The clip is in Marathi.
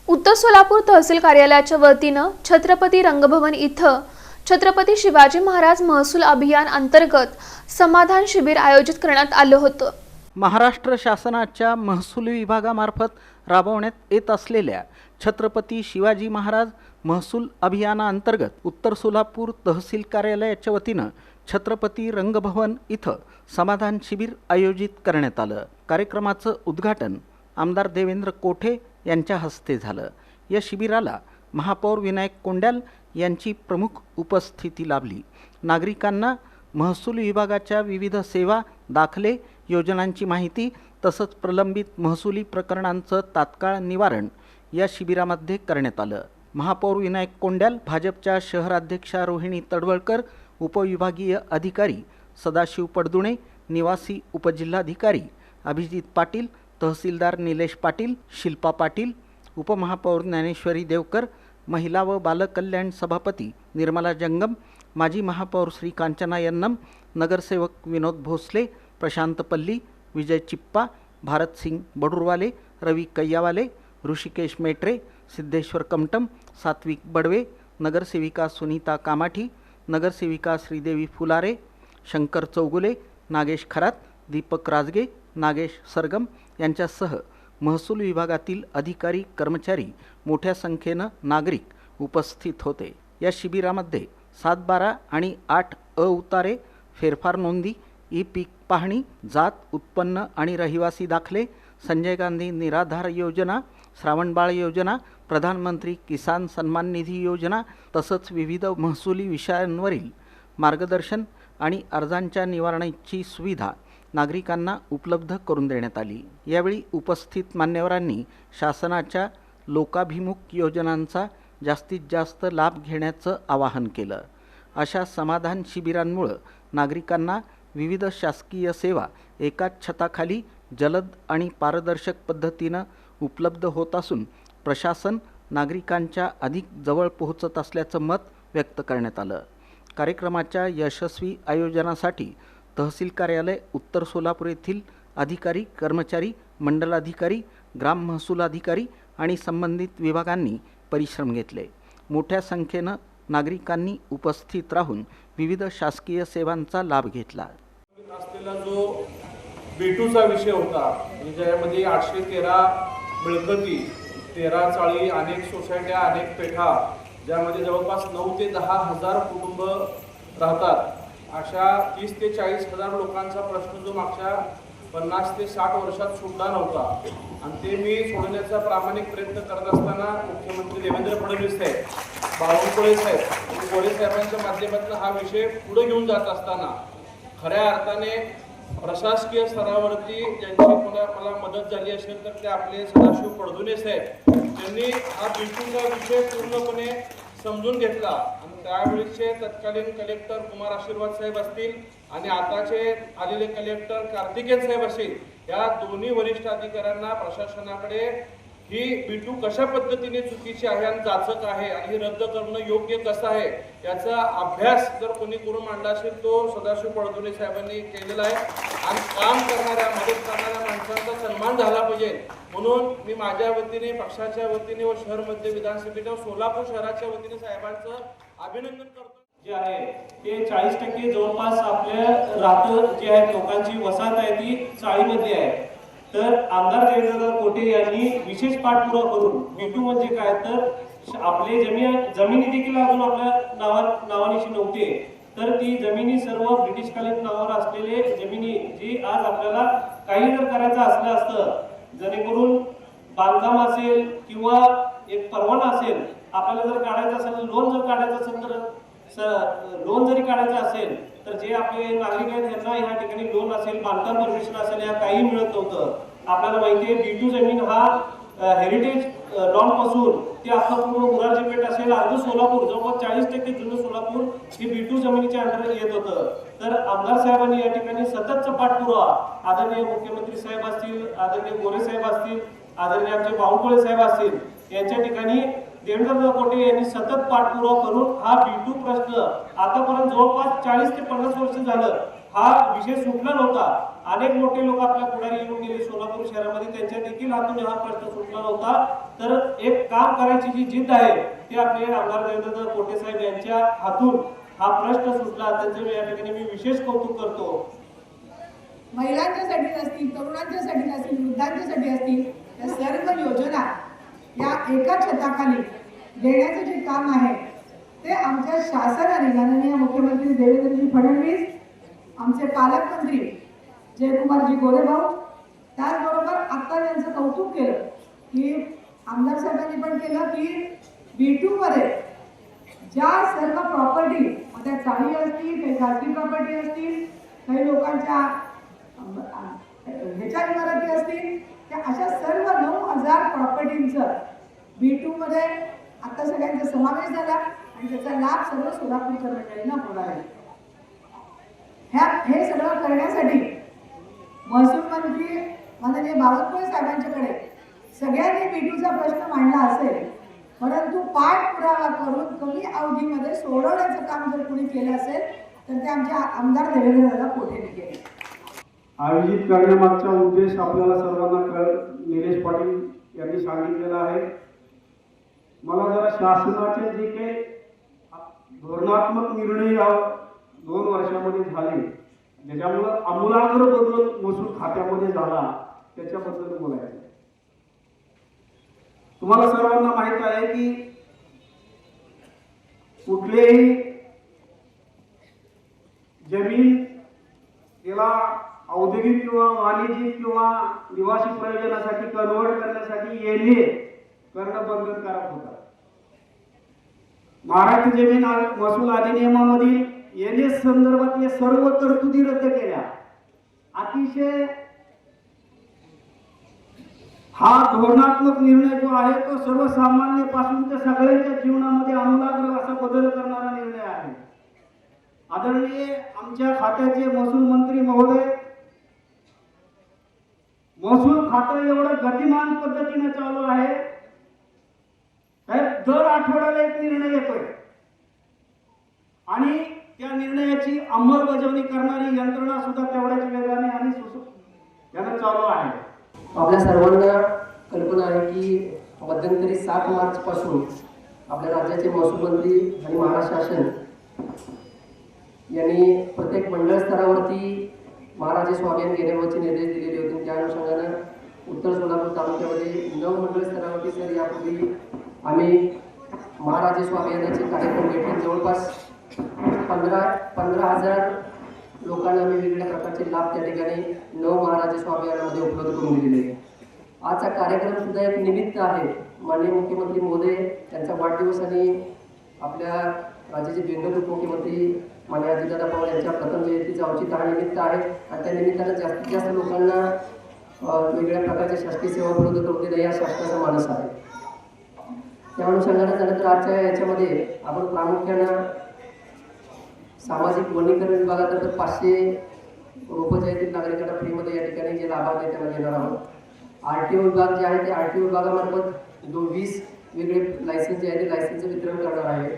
उत्तर सोलापूर तहसील कार्यालयाच्या वतीनं छत्रपती रंगभवन इथं छत्रपती शिवाजी महाराज महसूल अभियान अंतर्गत समाधान शिबिर आयोजित करण्यात आलं होतं। महाराष्ट्र शासनाच्या महसूल विभागामार्फत राबवण्यात येत असलेल्या छत्रपती शिवाजी महाराज महसूल अभियानाअंतर्गत उत्तर सोलापूर तहसील कार्यालयाच्या वतीनं छत्रपती रंगभवन इथं समाधान शिबिर आयोजित करण्यात आलं। कार्यक्रमाचं उद्घाटन आमदार देवेंद्र कोठे यांच्या हस्ते झालं। या शिबिराला महापौर विनायक कोंड्याल यांची प्रमुख उपस्थिती लाभली। नागरिकांना महसूल विभागाच्या विविध सेवा, दाखले, योजनांची माहिती तसंच प्रलंबित महसुली प्रकरणांचं तात्काळ निवारण या शिबिरामध्ये करण्यात आलं। महापौर विनायक कोंड्याल, भाजपच्या शहराध्यक्षा रोहिणी तडवळकर, उपविभागीय अधिकारी सदाशिव पडदुणे, निवासी उपजिल्हाधिकारी अभिजित पाटील, तहसीलदार निलेश पाटील, शिल्पा पाटील, उपमहापौर ज्ञानेश्वरी देवकर, महिला व बालकल्याण सभापती निर्मला जंगम, माजी महापौर श्री कांचना यन्नम, नगरसेवक विनोद भोसले, प्रशांत पल्ली, विजय चिप्पा, भारत सिंग बडुरवाले, रवी कैयावाले, ऋषिकेश मेट्रे, सिद्धेश्वर कमटम, सात्विक बडवे, नगरसेविका सुनीता कामाठी, नगरसेविका श्रीदेवी फुलारे, शंकर चौगुले, नागेश खरात, दीपक राजगे, नागेश सरगम यांच्यासह महसूल विभागातील अधिकारी, कर्मचारी, मोठ्या संख्येनं नागरिक उपस्थित होते। या शिबिरामध्ये 7-12 आणि 8 उतारे, फेरफार नोंदी, ई पीक पाहणी, जात, उत्पन्न आणि रहिवासी दाखले, संजय गांधी निराधार योजना, श्रावणबाळ योजना, प्रधानमंत्री किसान सन्मान निधी योजना तसंच विविध महसुली विषयांवरील मार्गदर्शन आणि अर्जांच्या निवारणाची सुविधा नागरिकांना उपलब्ध करून देण्यात आली। यावेळी उपस्थित मान्यवरांनी शासनाच्या लोकाभिमुख योजनांचा जास्तीत जास्त लाभ घेण्याचं आवाहन केलं। अशा समाधान शिबिरांमुळे नागरिकांना विविध शासकीय सेवा एकाच छताखाली जलद आणि पारदर्शक पद्धतीनं उपलब्ध होत असून प्रशासन नागरिकांच्या अधिक जवळ पोहोचत असल्याचं मत व्यक्त करण्यात आलं। कार्यक्रमाच्या यशस्वी आयोजनासाठी तहसील कार्यालय उत्तर सोलापूर येथील अधिकारी, कर्मचारी, मंडलाधिकारी, ग्राम महसूल अधिकारी आणि संबंधित विभागांनी परिश्रम घेतले। मोठ्या संख्येनं नागरिकांनी उपस्थित राहून विविध शासकीय सेवांचा लाभ घेतला। असलेला जो B2चा विषय होता, ज्यामध्ये 813 मिळकती, 13 चाळी, अनेक सोसायट्या, अनेक पेठा, ज्यामध्ये जवळपास 9 ते 10 हजार कुटुंब राहतात, अशा 30 ते 40 हजार लोकांचा प्रश्न जो मागच्या 50 ते 60 वर्षात सुद्धा नव्हता आणि ते मी सोडवण्याचा प्रामाणिक प्रयत्न करत असताना मुख्यमंत्री देवेंद्र फडणवीस साहेब, बावनकुळे साहेब, गोरे साहेबांच्या माध्यमातून हा विषय पुढे घेऊन जात असताना खऱ्या अर्थाने प्रशासकीय स्तरावरती ज्यांची मला मदत झाली असेल तर ते आपले सदाशिव पडदुणे साहेब, त्यांनी हा B2चा विषय पूर्णपणे समजून घेतला आणि त्यावेळीचे तत्कालीन कलेक्टर कुमार आशीर्वाद साहेब असतील आणि आताचे आलेले कलेक्टर कार्तिकेय साहेब असतील, या दोन्ही वरिष्ठ अधिकाऱ्यांना प्रशासनाकडे ही B2 कशा पद्धतीने चुकीची आहे आणि जाचक आहे आणि ही रद्द करणं योग्य कसं आहे याचा अभ्यास जर कोणी करून मांडला असेल तो सदाशिव पडदुणे साहेबांनी केलेला आहे आणि काम करणाऱ्या, मदत करणाऱ्या माणसांचा सन्मान झाला पाहिजे म्हणून मी माझ्या वतीने, पक्षाच्या वतीने व शहर मध्य विधानसभेच्या सोलापूर शहराच्या वतीने साहेबांचं अभिनंदन करतो। जे आहे ते 40% जवळपास आपल्या रात्र जे आहे लोकांची वसाहत आहे ती चाळीमध्ये आहे। तर आमदार देवेंद्र कोठे यांनी विशेष पाठपुरावा करून B2 म्हणजे काय तर आपले जमिनी देखील अजून आपल्या नावानिशी नव्हते, तर ती जमिनी सर्व ब्रिटिशकालीन नावावर असलेले जमिनी जी आज आपल्याला काही जर करायचं असलं असतं, जेणेकरून बांधकाम असेल किंवा एक परवाना असेल, आपल्याला जर काढायचं असेल, लोन जर काढायचं असेल तर लोन जरी काढायचं असेल तर जे आपले नागरिक आहेत त्यांना या ठिकाणी लोन असेल, बांधकाम परमिशन असेल, या काही मिळत नव्हतं। आपल्याला माहिती आहे B2 जमीन हा हेरिटेज लॉन पासून ते आता पूर्ण मुरारजी पेठ असेल, अर्ध सोलापूर, जवळपास 40% जुनं सोलापूर हे B2 जमिनीच्या अंडर येत होतं। तर आमदार साहेबांनी या ठिकाणी सततचा पाठपुरावा, आदरणीय मुख्यमंत्री साहेब असतील, आदरणीय गोरे साहेब असतील, आदरणीय आमचे बावनकुळे साहेब असतील, यांच्या ठिकाणी देवेंद्र कोठे यांनी सतत पाठपुरावा करून हा B2 प्रश्न आतापर्यंत जवळपास 40 ते 50 वर्ष झालं हा विषय सुटला नव्हता. अनेक मोठे लोक आपल्या पुढारी येऊन गेले सोलापूर शहरामध्ये, त्यांच्या देखील हातून हा प्रश्न सुटला नव्हता. तर एक काम करायची जी जिद्द आहे ती आपले आमदार देवेंद्र कोटे साहेब यांच्या हातून हा प्रश्न सुटला. त्यांचं या ठिकाणी मी विशेष कौतुक करतो. महिलांच्यासाठी असतील, तरुणांच्यासाठी असतील, वृद्धांच्यासाठी असतील, या सर्व योजना या एका छताखाली देण्याचे जे काम आहे ते आमच्या शासनाने, माननीय मुख्यमंत्री देवेंद्रजी फडणवीस, आमचे पालकमंत्री जयकुमारजी गोरेभाऊ, त्याचबरोबर आता त्यांचं कौतुक केलं की आमदार साहेबांनी पण केलं की B2 मध्ये ज्या सर्व प्रॉपर्टी, त्या चाळी असतील, काही खाजगी प्रॉपर्टी असतील, काही लोकांच्या ह्याच्या इमारती असतील, त्या अशा सर्व 9,000 प्रॉपर्टींचं B2 मध्ये आता सगळ्यांचा समावेश झाला आणि त्याचा लाभ सर्व सोलापूरच्या मंडळींना होणार आहे. हे सगळं करण्यासाठी महसूल मंत्री माननीय बावनकुळे साहेबांच्याकडे सगळ्यांनी B2चा प्रश्न मांडला असेल, परंतु पाठपुरावा करून कमी अवधीमध्ये सोडवण्याचं काम जर कोणी केलं असेल तर ते आमचे आमदार देवेंद्रदादा कोठेने केले. आयोजित करण्यामागचा उद्देश आपल्याला सर्वांना निलेश पाटील यांनी सांगितलेला आहे. मला जरा शासनाचे जे काही धोरणात्मक निर्णय या 2 वर्षामध्ये झाले, ज्याच्यामुळं आमूलाग्र बदल महसूल खात्यामध्ये झाला, त्याच्याबद्दल बोलायचं. तुम्हाला सर्वांना माहित आहे की कुठलेही जमीन याला औद्योगिक किंवा वाणिज्यिक किंवा निवासी प्रयोजनासाठी कन्वर्ट करण्यासाठी एनए करणं बंधनकारक होतं. महाराष्ट्र जमीन महसूल अधिनियमामधील एनए संदर्भातले सर्व तरतुदी रद्द केल्या. अतिशय हा धोरणात्मक निर्णय जो आहे तो सर्वसामान्यपासून ते सगळ्यांच्या जीवनामध्ये आमूलाग्र असा बदल करणारा निर्णय आहे. आदरणीय आमच्या खात्याचे महसूल मंत्री महोदय, महसूल खातं एवढं गतिमान पद्धतीने चालू आहे, दर आठवड्याला एक निर्णय येतोय आणि त्या निर्णयाची अंमलबजावणी करणारी यंत्रणा सुद्धा तेवढ्याच वेगाने आणि यानं चालू आहे. आपल्या सर्वांना कल्पना आहे की मध्यंतरी 7 मार्च पासून आपल्या राज्याचे महसूल मंत्री आणि महाराष्ट्र शासन यांनी प्रत्येक मंडळ स्तरावरती महाराजेस्व अभियान घेण्याबाबतचे निर्देश दिलेले होते. त्या अनुषंगानं उत्तर सोलापूर तालुक्यामध्ये 9 मंडळ स्तरावरती सर यापूर्वी आम्ही महाराजेस्व अभियानाचे कार्यक्रम घेतले. जवळपास 15,000 लोकांना आम्ही वेगवेगळ्या प्रकारचे लाभ त्या ठिकाणी 9 महाराजेस्व अभियानामध्ये उपलब्ध करून दिलेले. आजचा कार्यक्रम सुद्धा एक निमित्त आहे. माननीय मुख्यमंत्री महोदय यांचा वाढदिवस आणि आपल्या राज्याचे दिवंगत उपमुख्यमंत्री माननीय अजितदादा पवार यांच्या प्रथम जयंतीचा औचित्य हा निमित्त आहे आणि त्या निमित्तानं जास्तीत जास्त लोकांना वेगवेगळ्या प्रकारच्या शासकीय सेवा उपलब्ध करून देणं या शासनाचा मानस आहे. त्या अनुषंगानं त्यानंतर आजच्या याच्यामध्ये आपण प्रामुख्यानं सामाजिक वनीकरण विभागातर्फे 500 रोपं जे आहेत नागरिकांना फ्रीमध्ये या ठिकाणी जे लाभार्थी त्यांना देणार आहोत. RTO विभाग जे आहे ते RTO विभागामार्फत 20 वेगळे लायसन्स जे आहे ते लायसन्सचं वितरण करणार आहे.